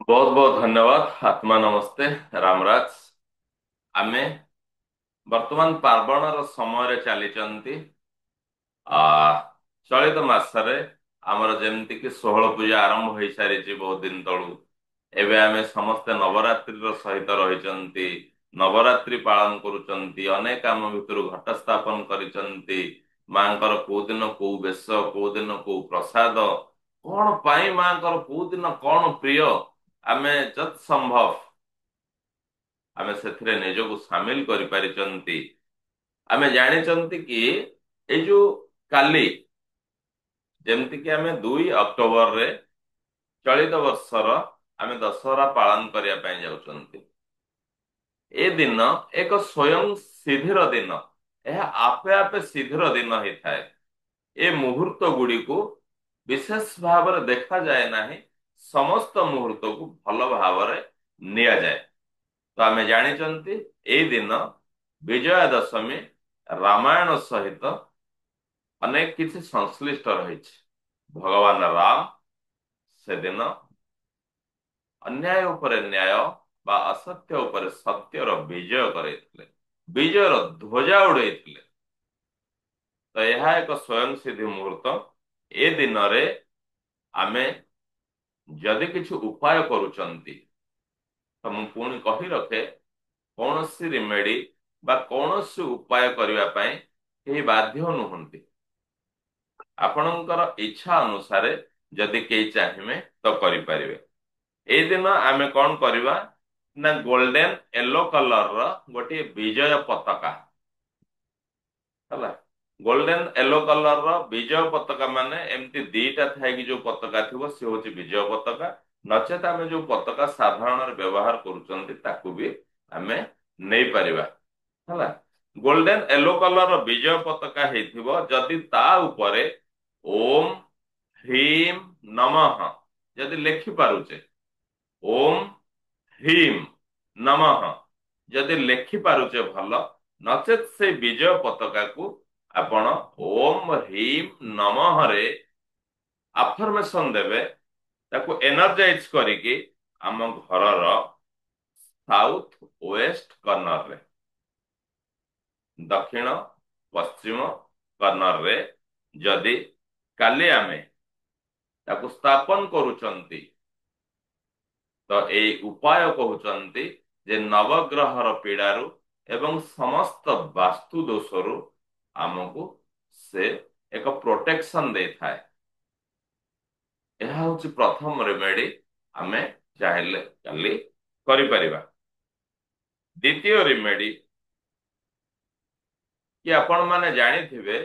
बहुत बहुत धन्यवाद। आत्मा नमस्ते। रामराज। आमे वर्तमान पार्वणर समय चलीचंती। आ चलित मासरे आमर जेमती कि षोहल पूजा आरंभ हो सारी बहुत दिन तलू एवं आमे समस्ते नवरात्रि सहित रही नवरात्रि पालन करुचंती। अनेक आम भितर घट स्थापन करिचंती। मांकर को दिन को बेश को दिन को प्रसाद कौन पाई मांकर को दिन कौन प्रिय आमे जत संभव आमे ସେଥିରେ ନିଜକୁ ସାମିଲ କରିପାରିଛନ୍ତି। ଆମେ ଜାଣିଛନ୍ତି କି ଏଇ ଯୋଉ କାଲି ଯେମିତି କି ଆମେ 2 ଅକ୍ଟୋବରରେ ଚଳିତ ବର୍ଷର ଆମେ ଦଶହରା ପାଳନ କରିବା ପାଇଁ ଯାଉଛନ୍ତି। ଏ ଦିନ ଏକ ସ୍ୱୟଂ ସିଦ୍ଧିର ଦିନ। ଏହା ଆପେ ଆପେ ସିଦ୍ଧିର ଦିନ ହେଇଥାଏ। ଏ ମୁହୂର୍ତ୍ତ ଗୁଡିକୁ ବିଶେଷ ଭାବରେ ଦେଖାଯାଏ ନାହିଁ। ସମସ୍ତ ମୁହୂର୍ତ୍ତକୁ ଭଲ ଭାବରେ ନିଆଯାଏ। ତ ଆମେ ଜାଣିଛନ୍ତି ଏଇ ଦିନ ବିଜୟା ଦଶମୀ ରାମାୟଣ ସହିତ ଅନେକ କିଛି ସଂଶ୍ଳିଷ୍ଟ ରହିଛି। ଭଗବାନ ରାମ ସେଦିନ ଅନ୍ୟାୟ ଉପରେ ନ୍ୟାୟ ବା ଅସତ୍ୟ ଉପରେ ସତ୍ୟର ବିଜୟ କରାଇଥିଲେ। ବିଜୟର ଧ୍ୱଜା ଉଡେଇଥିଲେ। ତ ଏହା ଏକ ସ୍ୱୟଂ ସିଦ୍ଧି ମୁହୂର୍ତ୍ତ। ଏ ଦିନରେ ଆମେ ଯଦି କିଛି ଉପାୟ କରୁଛନ୍ତି ତ ମୁଁ ପୁଣି କହି ରଖେ କୌଣସି ରିମେଡି ବା କୌଣସି ଉପାୟ କରିବା ପାଇଁ କେହି ବାଧ୍ୟ ନୁହନ୍ତି। ଆପଣଙ୍କର ଇଚ୍ଛା ଅନୁସାରେ ଯଦି କେହି ଚାହିଁବେ ତ କରିପାରିବେ। ଏଇ ଦିନ ଆମେ କଣ କରିବା ନା ଗୋଲ୍ଡେନ ୟେଲୋ କଲର ଗୋଟିଏ ବିଜୟ ପତାକା ହେଲା। ଗୋଲ୍ଡେନ ୟେଲୋ କଲର ବିଜୟ ପତାକା ମାନେ ଏମିତି ଦିଟା ଥାଇକି ଯୋଉ ପତାକା ଥିବ ସେ ହଉଛି ବିଜୟ ପତାକା। ନଚେତ ଆମେ ଯୋଉ ପତାକା ସାଧାରଣରେ ବ୍ୟବହାର କରୁଛନ୍ତି ତାକୁ ବି ଆମେ ନେଇପାରିବା ହେଲା। ଗୋଲ୍ଡେନ ୟେଲୋ କଲର ବିଜୟ ପତାକା ହେଇଥିବ ଯଦି ତା ଉପରେ ଓମ୍ ହ୍ରୀମ୍ ନମଃ ଯଦି ଲେଖି ପାରୁଛେ, ଓମ୍ ହ୍ରୀମ୍ ନମଃ ଯଦି ଲେଖି ପାରୁଛେ ଭଲ। ନଚେତ ସେଇ ବିଜୟ ପତାକାକୁ ଆପଣ ଓମ୍ ହ୍ରୀମ୍ ନମଃରେ ଆଫର୍ମେସନ ଦେବେ। ତାକୁ ଏନର୍ଜାଇଜ କରିକି ଆମ ଘରର ସାଉଥ ୱେଷ୍ଟ କର୍ଣ୍ଣରରେ ଦକ୍ଷିଣ ପଶ୍ଚିମ କର୍ଣ୍ଣରରେ ଯଦି କାଲି ଆମେ ତାକୁ ସ୍ଥାପନ କରୁଛନ୍ତି ତ ଏଇ ଉପାୟ କହୁଛନ୍ତି ଯେ ନବଗ୍ରହର ପୀଡାରୁ ଏବଂ ସମସ୍ତ ବାସ୍ତୁ ଦୋଷରୁ ଆମକୁ ସେ ଏକ ପ୍ରୋଟେକ୍ସନ ଦେଇଥାଏ। ଏହା ହଉଛି ପ୍ରଥମ ରେମେଡି। ଆମେ ଚାହିଁଲେ କାଲି କରିପାରିବା। ଦ୍ୱିତୀୟ ରେମେଡି କି ଆପଣ ମାନେ ଜାଣିଥିବେ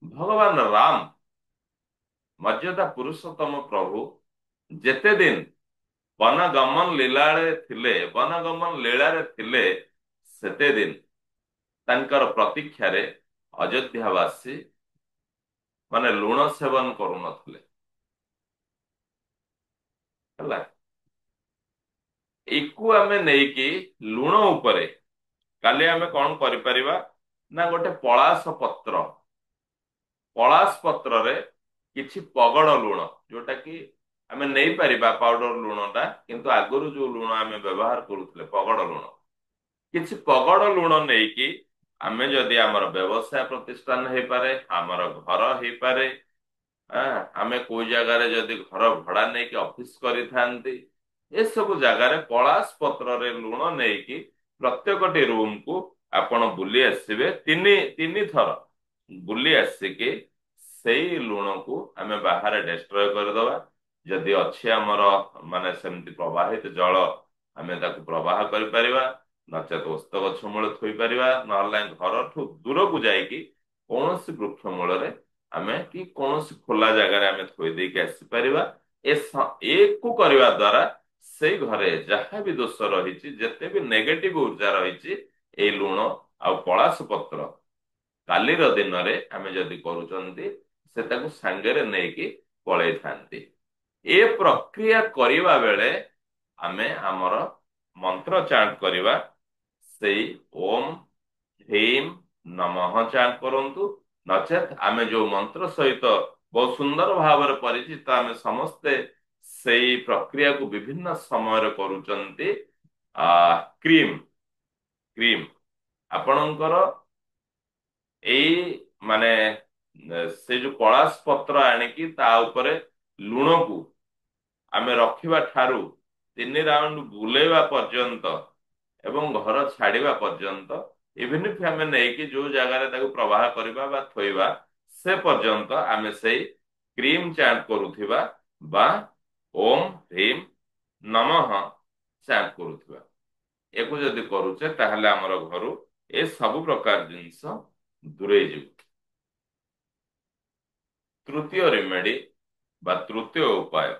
ଭଗବାନ ରାମ ମର୍ଯ୍ୟାଦା ପୁରୁଷୋତ୍ତମ ପ୍ରଭୁ ଯେତେ ଦିନ ବନଗମନ ଲୀଳାରେ ଥିଲେ ସେତେ ଦିନ ତାଙ୍କର ପ୍ରତୀକ୍ଷାରେ ଅଯୋଧ୍ୟାବାସୀ ମାନେ ଲୁଣ ସେବନ କରୁନଥିଲେ ହେଲା। ଏକୁ ଆମେ ନେଇକି ଲୁଣ ଉପରେ କାଲି ଆମେ କଣ କରିପାରିବା ନା ଗୋଟେ ପଳାସ ପତ୍ରରେ କିଛି ପଗଡ ଲୁଣ ଯୋଉଟା କି ଆମେ ନେଇପାରିବା ପାଉଡର ଲୁଣ ଟା, କିନ୍ତୁ ଆଗରୁ ଯୋଉ ଲୁଣ ଆମେ ବ୍ୟବହାର କରୁଥିଲେ ପଗଡ ଲୁଣ, କିଛି ପଗଡ ଲୁଣ ନେଇକି ଆମେ ଯଦି ଆମର ବ୍ୟବସାୟ ପ୍ରତିଷ୍ଠାନ ହେଇପାରେ, ଆମର ଘର ହେଇପାରେ, ଆମେ କୋଉ ଜାଗାରେ ଯଦି ଘର ଭଡା ନେଇକି ଅଫିସ କରିଥାନ୍ତି, ଏସବୁ ଜାଗାରେ ପଳାସ ପତ୍ରରେ ଲୁଣ ନେଇକି ପ୍ରତ୍ୟେକଟି ରୁମକୁ ଆପଣ ବୁଲି ଆସିବେ। ତିନି ତିନି ଥର ବୁଲି ଆସିକି ସେଇ ଲୁଣକୁ ଆମେ ବାହାରେ ଡେଷ୍ଟ୍ରୟ କରିଦବା। ଯଦି ଅଛି ଆମର ମାନେ ସେମିତି ପ୍ରବାହିତ ଜଳ ଆମେ ତାକୁ ପ୍ରବାହ କରିପାରିବା। ନଚେତ ଓସ୍ତ ଗଛ ମୂଳେ ଥୋଇପାରିବା। ନହେଲେ ଘରଠୁ ଦୂରକୁ ଯାଇକି କୌଣସି ବୃକ୍ଷ ମୂଳରେ ଆମେ କି କୌଣସି ଖୋଲା ଜାଗାରେ ଆମେ ଥୋଇ ଦେଇକି ଆସିପାରିବା। ଏକୁ କରିବା ଦ୍ଵାରା ସେଇ ଘରେ ଯାହା ବି ଦୋଷ ରହିଛି, ଯେତେ ବି ନେଗେଟିଭ ଉର୍ଜା ରହିଛି, ଏଇ ଲୁଣ ଆଉ ପଳାସ ପତ୍ର କାଲିର ଦିନରେ ଆମେ ଯଦି କରୁଛନ୍ତି ସେ ତାକୁ ସାଙ୍ଗରେ ନେଇକି ପଳେଇଥାନ୍ତି। ଏ ପ୍ରକ୍ରିୟା କରିବା ବେଳେ ଆମେ ଆମର ମନ୍ତ୍ର ଚାଣ୍ଟ କରିବା। ସେଇ ଓମ୍ ହ୍ରୀମ୍ ନମଃ ଚାଣ୍ଟ କରନ୍ତୁ। ନଚେତ ଆମେ ଯୋଉ ମନ୍ତ୍ର ସହିତ ବହୁତ ସୁନ୍ଦର ଭାବରେ ପରିଚିତ ଆମେ ସମସ୍ତେ ସେଇ ପ୍ରକ୍ରିୟାକୁ ବିଭିନ୍ନ ସମୟରେ କରୁଛନ୍ତି କ୍ରିମ କ୍ରିମ ଆପଣଙ୍କର ଏଇ ମାନେ ସେ ଯୋଉ କଳାସ ପତ୍ର ଆଣିକି ତା ଉପରେ ଲୁଣକୁ ଆମେ ରଖିବା ଠାରୁ 3 ରାଉଣ୍ଡ ବୁଲେଇବା ପର୍ଯ୍ୟନ୍ତ ଏବଂ ଘର ଛାଡିବା ପର୍ଯ୍ୟନ୍ତ ଇଭିନ୍ ଇଫ୍ ଆମେ ନେଇକି ଯୋଉ ଜାଗାରେ ତାକୁ ପ୍ରବାହ କରିବା ବା ଥୋଇବା ସେ ପର୍ଯ୍ୟନ୍ତ ଆମେ ସେଇ କ୍ରିମ ଚାଣ୍ଟ କରୁଥିବା ବା ଓମ୍ ହ୍ରିମ୍ ନମଃ ଚାଣ୍ଟ କରୁଥିବା। ୟାକୁ ଯଦି କରୁଛେ ତାହେଲେ ଆମର ଘରୁ ଏ ସବୁ ପ୍ରକାର ଜିନିଷ ଦୂରେଇ ଯିବ। ତୃତୀୟ ରେମେଡି ବା ତୃତୀୟ ଉପାୟ,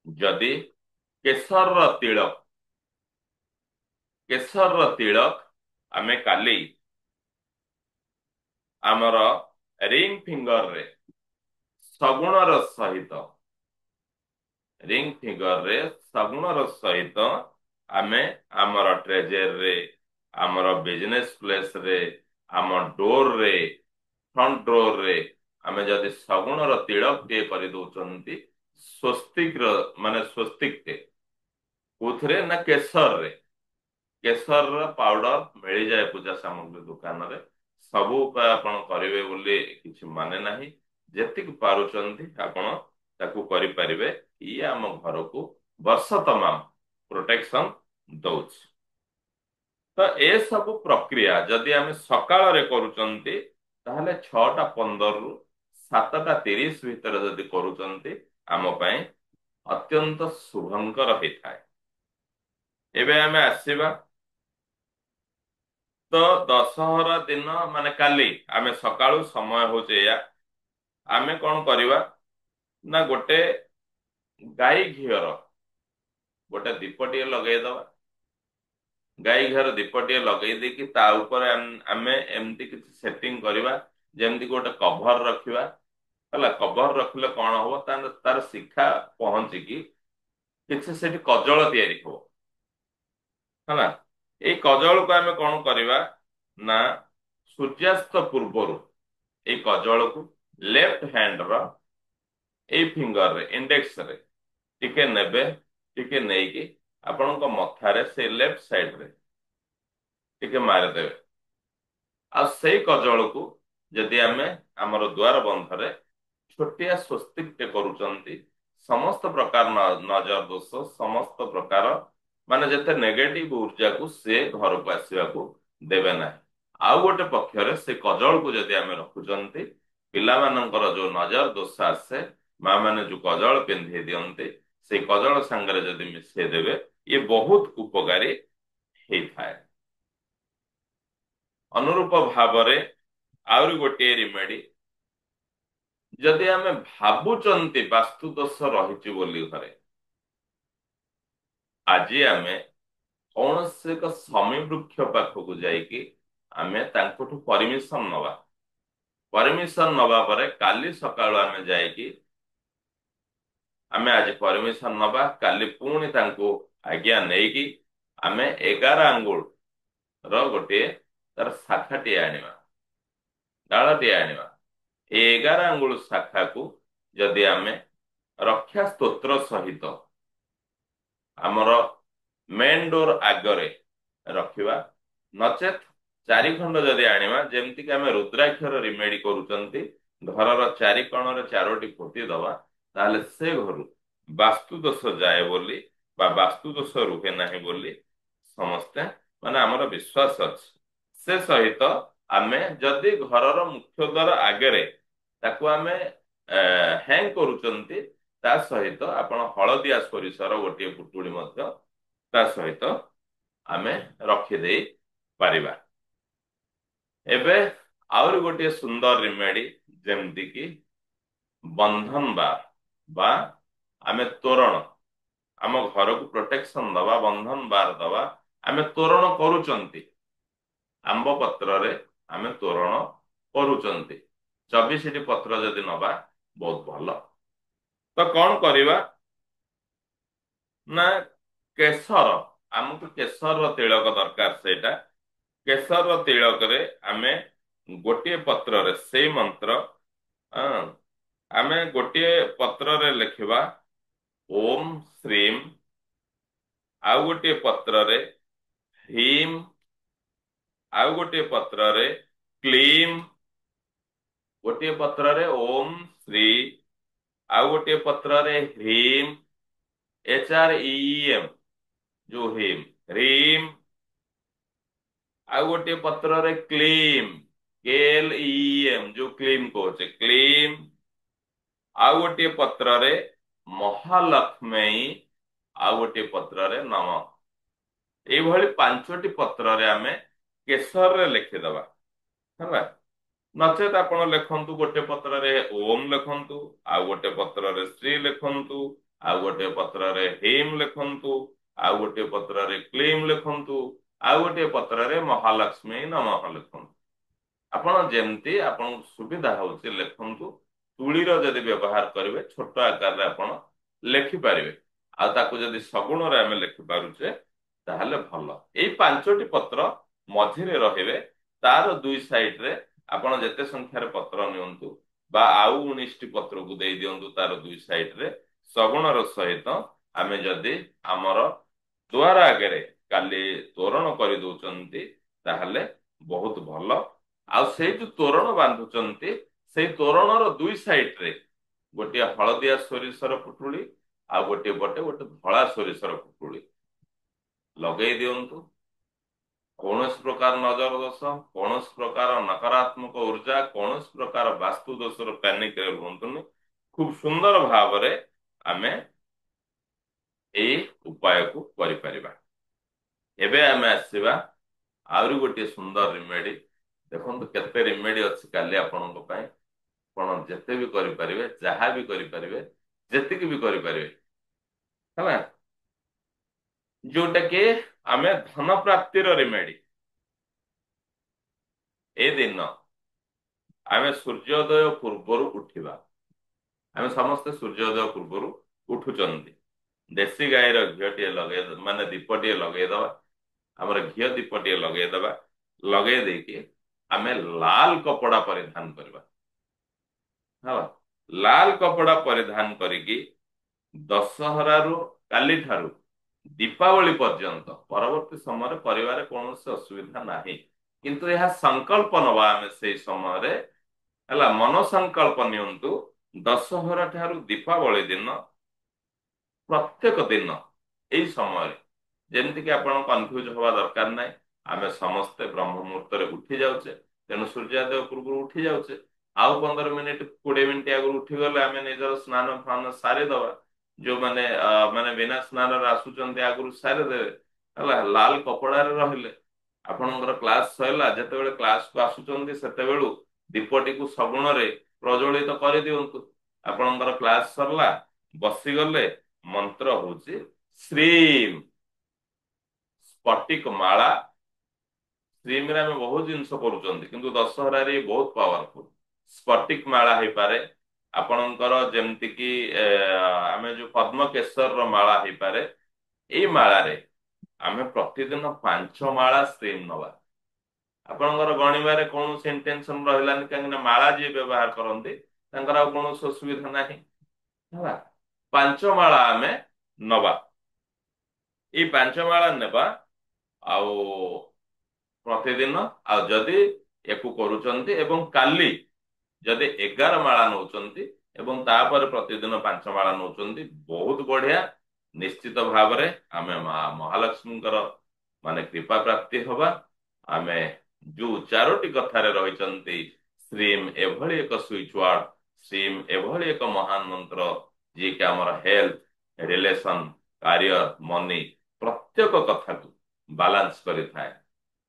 ଯଦି କେଶରର ତିଳକ ଆମେ କାଲି ଆମର ରିଙ୍ଗ ଫିଙ୍ଗରରେ ସଗୁଣର ସହିତ ଆମେ ଆମର ଟ୍ରେଜେରରେ, ଆମର ବିଜନେସ ପ୍ଲେସରେ, ଆମ ଡୋରରେ, ଫ୍ରଣ୍ଟ ଡୋରରେ ଆମେ ଯଦି ସଗୁଣର ତିଳକ ଟିଏ କରିଦଉଛନ୍ତି ସ୍ୱସ୍ତିକର ମାନେ ସ୍ୱସ୍ତିକଟେ କୋଉଥିରେ ନା କେଶରର ପାଉଡର ମିଳିଯାଏ ପୂଜା ସାମଗ୍ରୀ ଦୋକାନରେ। ସବୁ ଉପାୟ ଆପଣ କରିବେ ବୋଲି କିଛି ମାନେ ନାହିଁ। ଯେତିକି ପାରୁଛନ୍ତି ଆପଣ ତାକୁ କରିପାରିବେ। ଇଏ ଆମ ଘରକୁ ବର୍ଷ ତମାମ ପ୍ରୋଟେକ୍ସନ ଦଉଛି। ତ ଏସବୁ ପ୍ରକ୍ରିୟା ଯଦି ଆମେ ସକାଳରେ କରୁଛନ୍ତି ତାହେଲେ 6ଟା 15ରୁ 7ଟା 30 ଭିତରେ ଯଦି କରୁଛନ୍ତି ଆମ ପାଇଁ ଅତ୍ୟନ୍ତ ଶୁଭଙ୍କର ହେଇଥାଏ। ଏବେ ଆମେ ଆସିବା ତ ଦଶହରା ଦିନ ମାନେ କାଲି ଆମେ ସକାଳୁ ସମୟ ହଉଛି ଏଇଆ, ଆମେ କଣ କରିବା ନା ଗୋଟେ ଗାଈ ଘିଅର ଗୋଟେ ଦୀପଟିଏ ଲଗେଇଦବା। ଗାଈ ଘିଅର ଦୀପଟିଏ ଲଗେଇ ଦେଇକି ତା ଉପରେ ଆମେ ଏମିତି କିଛି ସେଟିଂ କରିବା ଯେମିତି ଗୋଟେ କଭର ରଖିବା। ହେଲା, କଭର ରଖିଲେ କଣ ହବ ତାର ଶିଖା ପହଞ୍ଚିକି କିଛି ସେଠି କଜଳ ତିଆରି ହବ। ହେଲା, ଏଇ କଜଳକୁ ଆମେ କଣ କରିବା ନା ସୂର୍ଯ୍ୟାସ୍ତ ପୂର୍ବରୁ ଏଇ କଜଳକୁ ଲେଫ୍ଟ ହ୍ୟାଣ୍ଡର ଏଇ ଫିଙ୍ଗରରେ ଇଣ୍ଡେକ୍ସରେ ଟିକେ ନେବେ, ଟିକେ ନେଇକି ଆପଣଙ୍କ ମଥାରେ ସେଇ ଲେଫ୍ଟ ସାଇଡରେ ଟିକେ ମାରିଦେବେ। ଆଉ ସେଇ କଜଳକୁ ଯଦି ଆମେ ଆମର ଦ୍ୱାର ବନ୍ଧରେ ଛୋଟିଆ ସ୍ୱସ୍ତିକଟେ କରୁଛନ୍ତି, ସମସ୍ତ ପ୍ରକାର ନଜର ଦୋଷ, ସମସ୍ତ ପ୍ରକାର ମାନେ ଯେତେ ନେଗେଟିଭ ଉର୍ଜାକୁ ସେ ଘରକୁ ଆସିବାକୁ ଦେବେ ନାହିଁ। ଆଉ ଗୋଟେ ପକ୍ଷରେ ସେ କଜଳକୁ ଯଦି ଆମେ ରଖୁଛନ୍ତି, ପିଲାମାନଙ୍କର ଯୋଉ ନଜର ଦୋଷ ଆସେ ମା ମାନେ ଯୋଉ କଜଳ ପିନ୍ଧେଇ ଦିଅନ୍ତି ସେଇ କଜଳ ସାଙ୍ଗରେ ଯଦି ମିଶେଇ ଦେବେ ଇଏ ବହୁତ ଉପକାରୀ ହେଇଥାଏ। ଅନୁରୂପ ଭାବରେ ଆହୁରି ଗୋଟିଏ ରିମେଡି, ଯଦି ଆମେ ଭାବୁଛନ୍ତି ବାସ୍ତୁ ଦୋଷ ରହିଛି ବୋଲି ଘରେ, ଆଜି ଆମେ କୌଣସି ଏକ ସମୀ ବୃକ୍ଷ ପାଖକୁ ଯାଇକି ଆମେ ତାଙ୍କଠୁ ପରମିସନ ନବା। ପରମିସନ ନବା ପରେ କାଲି ସକାଳୁ ଆମେ ଯାଇକି ଆମେ ଆଜି ପରମିସନ ନବା, କାଲି ପୁଣି ତାଙ୍କୁ ଆଜ୍ଞା ନେଇକି ଆମେ 11 ଆଙ୍ଗୁଳ ର ଗୋଟିଏ ତାର ଶାଖାଟିଏ ଆଣିବା, ଡାଳଟିଏ ଆଣିବା। ଏ 11 ଆଙ୍ଗୁଳ ଶାଖାକୁ ଯଦି ଆମେ ରକ୍ଷା ସ୍ତୋତ୍ର ସହିତ ଆମର ମେନ୍ ଡୋର ଆଗରେ ରଖିବା, ନଚେତ୍ 4 ଖଣ୍ଡ ଯଦି ଆଣିବା, ଯେମିତିକି ଆମେ ରୁଦ୍ରାକ୍ଷର ରିମେଡି କରୁଛନ୍ତି, ଘରର 4 କୋଣରେ 4ଟି ପୋତି ଦବା, ତାହେଲେ ସେ ଘରୁ ବାସ୍ତୁ ଦୋଷ ଯାଏ ବୋଲି ବା ବାସ୍ତୁ ଦୋଷ ରୁହେ ନାହିଁ ବୋଲି ସମସ୍ତେ ମାନେ ଆମର ବିଶ୍ୱାସ ଅଛି। ସେ ସହିତ ଆମେ ଯଦି ଘରର ମୁଖ୍ୟ ଦ୍ୱାର ଆଗରେ ତାକୁ ଆମେ ହ୍ୟାଙ୍ଗ କରୁଛନ୍ତି, ତା ସହିତ ଆପଣ ହଳଦିଆ ସୋରିଷର ଗୋଟିଏ ପୁଟୁଳି ମଧ୍ୟ ତା ସହିତ ଆମେ ରଖିଦେଇ ପାରିବା। ଏବେ ଆହୁରି ଗୋଟିଏ ସୁନ୍ଦର ରିମେଡି, ଯେମିତି କି ବନ୍ଧନ ବାର ବା ଆମେ ତୋରଣ, ଆମ ଘରକୁ ପ୍ରୋଟେକ୍ସନ ଦବା, ବନ୍ଧନ ବାର ଦବା। ଆମେ ତୋରଣ କରୁଛନ୍ତି, ଆମ୍ବ ପତ୍ରରେ ଆମେ ତୋରଣ କରୁଛନ୍ତି, 24ଟି ପତ୍ର ଯଦି ନବା ବହୁତ ଭଲ। ତ କଣ କରିବା ନା କେଶର, ଆମକୁ କେଶରର ତିଳକ ଦରକାର। ସେଇଟା କେଶରର ତିଳକରେ ଆମେ ଗୋଟିଏ ପତ୍ରରେ ସେଇ ମନ୍ତ୍ର, ଆମେ ଗୋଟିଏ ପତ୍ରରେ ଲେଖିବା ଓମ୍ ଶ୍ରୀମ୍, ଆଉ ଗୋଟିଏ ପତ୍ରରେ ହ୍ରୀମ୍, ଆଉ ଗୋଟିଏ ପତ୍ରରେ କ୍ଲିମ୍, ଗୋଟିଏ ପତ୍ରରେ ଓମ୍ ଶ୍ରୀ, ଆଉ ଗୋଟିଏ ପତ୍ରରେ ହ୍ରୀମ୍, HREEM ଯୋଉ ହିମ୍, ହ୍ରୀମ୍, ଆଉ ଗୋଟିଏ ପତ୍ରରେ କ୍ଲିମ୍, KLEM ଯୋଉ କ୍ଲିମ୍ କହୁଛେ କ୍ଲିମ୍, ଆଉ ଗୋଟିଏ ପତ୍ରରେ ମହାଲକ୍ଷ୍ମୀ, ଆଉ ଗୋଟିଏ ପତ୍ରରେ ନମ। ଏଇଭଳି 5ଟି ପତ୍ରରେ ଆମେ କେଶରରେ ଲେଖିଦବା ହେଲା। ନଚେତ ଆପଣ ଲେଖନ୍ତୁ ଗୋଟେ ପତ୍ରରେ ଓମ୍ ଲେଖନ୍ତୁ, ଆଉ ଗୋଟେ ପତ୍ରରେ ଶ୍ରୀ ଲେଖନ୍ତୁ, ଆଉ ଗୋଟେ ପତ୍ରରେ ହିମ୍ ଲେଖନ୍ତୁ, ଆଉ ଗୋଟେ ପତ୍ରରେ କ୍ଲିମ୍ ଲେଖନ୍ତୁ, ଆଉ ଗୋଟେ ପତ୍ରରେ ମହାଲକ୍ଷ୍ମୀ ନମଃ ଲେଖନ୍ତୁ। ଆପଣ ଯେମିତି ଆପଣଙ୍କୁ ସୁବିଧା ହଉଛି ଲେଖନ୍ତୁ। ତୁଳିର ଯଦି ବ୍ୟବହାର କରିବେ ଛୋଟ ଆକାରରେ ଆପଣ ଲେଖିପାରିବେ, ଆଉ ତାକୁ ଯଦି ସଗୁଣରେ ଆମେ ଲେଖିପାରୁଛେ ତାହେଲେ ଭଲ। ଏଇ 5ଟି ପତ୍ର ମଝିରେ ରହିବେ, ତାର ଦୁଇ ସାଇଡରେ ଆପଣ ଯେତେ ସଂଖ୍ୟାରେ ପତ୍ର ନିଅନ୍ତୁ ବା ଆଉ 19ଟି ପତ୍ରକୁ ଦେଇ ଦିଅନ୍ତୁ ତାର ଦୁଇ ସାଇଡରେ ସଗୁଣର ସହିତ। ଆମେ ଯଦି ଆମର ଦୁଆର ଆଗରେ କାଲି ତୋରଣ କରିଦଉଛନ୍ତି ତାହେଲେ ବହୁତ ଭଲ। ଆଉ ସେଇ ଯୋଉ ତୋରଣ ବାନ୍ଧୁଛନ୍ତି ସେଇ ତୋରଣର ଦୁଇ ସାଇଡରେ ଗୋଟିଏ ହଳଦିଆ ସୋରିଷର ପୁଟୁଳି, ଆଉ ଗୋଟିଏ ପଟେ ଗୋଟେ ଧଳା ସୋରିଷର ପୁଟୁଳି ଲଗେଇ ଦିଅନ୍ତୁ। କୌଣସି ପ୍ରକାର ନଜର ଦୋଷ, କୌଣସି ପ୍ରକାର ନକାରାତ୍ମକ ଉର୍ଜା, କୌଣସି ପ୍ରକାର ବାସ୍ତୁ ଦୋଷର ପ୍ୟାନିକରେ ରୁହନ୍ତୁନି। ଖୁବ ସୁନ୍ଦର ଭାବରେ ଆମେ ଏଇ ଉପାୟକୁ କରିପାରିବା। ଏବେ ଆମେ ଆସିବା ଆହୁରି ଗୋଟିଏ ସୁନ୍ଦର ରିମେଡି। ଦେଖନ୍ତୁ କେତେ ରିମେଡି ଅଛି କାଲି ଆପଣଙ୍କ ପାଇଁ। ଆପଣ ଯେତେ ବି କରିପାରିବେ, ଯାହା ବି କରିପାରିବେ, ଯେତିକି ବି କରିପାରିବେ ହେଲା। ଯୋଉଟା କି ଆମେ ଧନ ପ୍ରାପ୍ତିର ରିମେଡି। ଏ ଦିନ ଆମେ ସୂର୍ଯ୍ୟୋଦୟ ପୂର୍ବରୁ ଉଠିବା। ଆମେ ସମସ୍ତେ ସୂର୍ଯ୍ୟୋଦୟ ପୂର୍ବରୁ ଉଠୁଛନ୍ତି। ଦେଶୀ ଗାଈର ଘିଅଟିଏ ଲଗେଇ ମାନେ ଦୀପଟିଏ ଲଗେଇଦବା। ଆମର ଘିଅ ଦୀପଟିଏ ଲଗେଇଦବା। ଲଗେଇ ଦେଇକି ଆମେ ଲାଲ କପଡା ପରିଧାନ କରିବା ହେଲା। ଲାଲ କପଡା ପରିଧାନ କରିକି ଦଶହରାରୁ କାଲିଠାରୁ ଦୀପାବଳି ପର୍ଯ୍ୟନ୍ତ ପରବର୍ତ୍ତୀ ସମୟରେ କରିବାରେ କୌଣସି ଅସୁବିଧା ନାହିଁ। କିନ୍ତୁ ଏହା ସଂକଳ୍ପ ନବା ଆମେ ସେଇ ସମୟରେ ହେଲା। ମନ ସଂକଳ୍ପ ନିଅନ୍ତୁ ଦଶହରା ଠାରୁ ଦୀପାବଳି ଦିନ ପ୍ରତ୍ୟେକ ଦିନ ଏଇ ସମୟରେ ଯେମିତିକି ଆପଣ କନଫ୍ୟୁଜ ହବା ଦରକାର ନାହିଁ। ଆମେ ସମସ୍ତେ ବ୍ରହ୍ମ ମୁହୂର୍ତ୍ତରେ ଉଠି ଯାଉଛେ, ତେଣୁ ସୂର୍ଯ୍ୟୋଦୟ ପୂର୍ବରୁ ଉଠି ଯାଉଛେ। ଆଉ 15 ମିନିଟ 20 ମିନିଟ ଆଗରୁ ଉଠିଗଲେ ଆମେ ନିଜର ସ୍ନାନ ଫାନ ସାରିଦବା। ଯୋଉମାନେ ମାନେ ବିନା ସ୍ନାନରେ ଆସୁଛନ୍ତି ଆଗରୁ ସାରିଦେବେ ହେଲା। ଲାଲ କପଡାରେ ରହିଲେ ଆପଣଙ୍କର କ୍ଲାସ ସରିଲା, ଯେତେବେଳେ କ୍ଲାସକୁ ଆସୁଛନ୍ତି ସେତେବେଳୁ ଦୀପଟିକୁ ସଗୁଣରେ ପ୍ରଜ୍ୱଳିତ କରିଦିଅନ୍ତୁ। ଆପଣଙ୍କର କ୍ଲାସ ସରିଲା, ବସିଗଲେ, ମନ୍ତ୍ର ହଉଛି ଶ୍ରୀମ୍। ସ୍ଫଟିକ ମାଳା, ଶ୍ରୀମରେ ଆମେ ବହୁତ ଜିନିଷ କରୁଛନ୍ତି କିନ୍ତୁ ଦଶହରାରେ ବହୁତ ପାୱାରଫୁଲ। ସ୍ଫଟିକ ମାଳା ହେଇପାରେ ଆପଣଙ୍କର, ଯେମିତି କି ଆମେ ଯୋଉ ପଦ୍ମକେଶରର ମାଳା ହେଇପାରେ। ଏଇ ମାଳାରେ ଆମେ ପ୍ରତିଦିନ 5 ମାଳା ଶ୍ରୀମ୍ ନବା। ଆପଣଙ୍କର ଗଣିବାରେ କୌଣସି ଇଣ୍ଟେନସନ ରହିଲାନି, କାହିଁକି ନା ମାଳା ଯିଏ ବ୍ୟବହାର କରନ୍ତି ତାଙ୍କର ଆଉ କୌଣସି ଅସୁବିଧା ନାହିଁ ହେଲା। 5 ମାଳା ଆମେ ନବା। ଏଇ 5 ମାଳା ନେବା ଆଉ ପ୍ରତିଦିନ। ଆଉ ଯଦି ୟାକୁ କରୁଛନ୍ତି ଏବଂ କାଲି ଯଦି 11 ମାଳା ନଉଛନ୍ତି ଏବଂ ତାପରେ ପ୍ରତିଦିନ 5 ମାଳା ନଉଛନ୍ତି ବହୁତ ବଢିଆ। ନିଶ୍ଚିତ ଭାବରେ ଆମେ ମା ମହାଲକ୍ଷ୍ମୀଙ୍କର ମାନେ କୃପା ପ୍ରାପ୍ତି ହବା। ଆମେ ଯୋଉ 4ଟି କଥାରେ ରହିଛନ୍ତି ଶ୍ରୀମ୍ ଏଭଳି ଏକ ସୁଇଚ ୱାର୍ଡ, ଶ୍ରୀମ୍ ଏଭଳି ଏକ ମହାନ ମନ୍ତ୍ର ଯିଏକି ଆମର ହେଲ୍ଥ, ରିଲେସନ, କାରିୟର, ମନି ପ୍ରତ୍ୟେକ କଥାକୁ ବାଲାନ୍ସ କରିଥାଏ।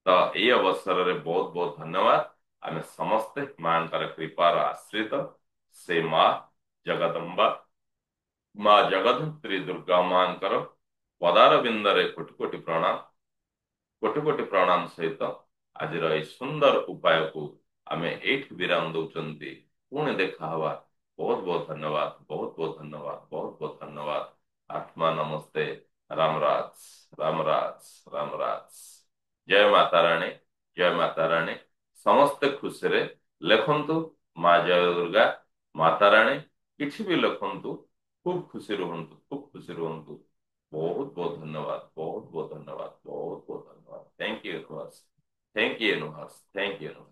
ତ ଏଇ ଅବସରରେ ବହୁତ ବହୁତ ଧନ୍ୟବାଦ। ଆମେ ସମସ୍ତେ ମାଙ୍କର କୃପାର ଆଶ୍ରିତ। ସେ ମା ଜଗଦମ୍ବା, ମା ଜଗଦ୍ଧାତ୍ରୀ ଦୁର୍ଗା ମାଙ୍କର ପଦାର ବିନ୍ଦରେ କୋଟି କୋଟି ପ୍ରଣାମ। କୋଟି କୋଟି ପ୍ରଣାମ ସହିତ ଆଜିର ଏହି ସୁନ୍ଦର ଉପାୟକୁ ଆମେ ଏଇଠି ବିରାମ ଦଉଛନ୍ତି। ପୁଣି ଦେଖା ହବା। ବହୁତ ବହୁତ ଧନ୍ୟବାଦ, ବହୁତ ବହୁତ ଧନ୍ୟବାଦ, ବହୁତ ବହୁତ ଧନ୍ୟବାଦ। ଆତ୍ମା ନମସ୍ତେ। ରାମ ରାଜ, ରାମ ରାଜ, ରାମ ରାଜ। ଜୟ ମାତା ରାଣୀ, ଜୟ ମାତା ରାଣୀ। ସମସ୍ତେ ଖୁସିରେ ଲେଖନ୍ତୁ ମା ଜୟ ଦୁର୍ଗା, ମାତା ରାଣୀ କିଛି ବି ଲେଖନ୍ତୁ। ଖୁବ ଖୁସି ରୁହନ୍ତୁ, ଖୁବ ଖୁସି ରୁହନ୍ତୁ। ବହୁତ ବହୁତ ଧନ୍ୟବାଦ, ବହୁତ ବହୁତ ଧନ୍ୟବାଦ, ବହୁତ ବହୁତ ଧନ୍ୟବାଦ। Thank you universe, thank you universe, thank you universe.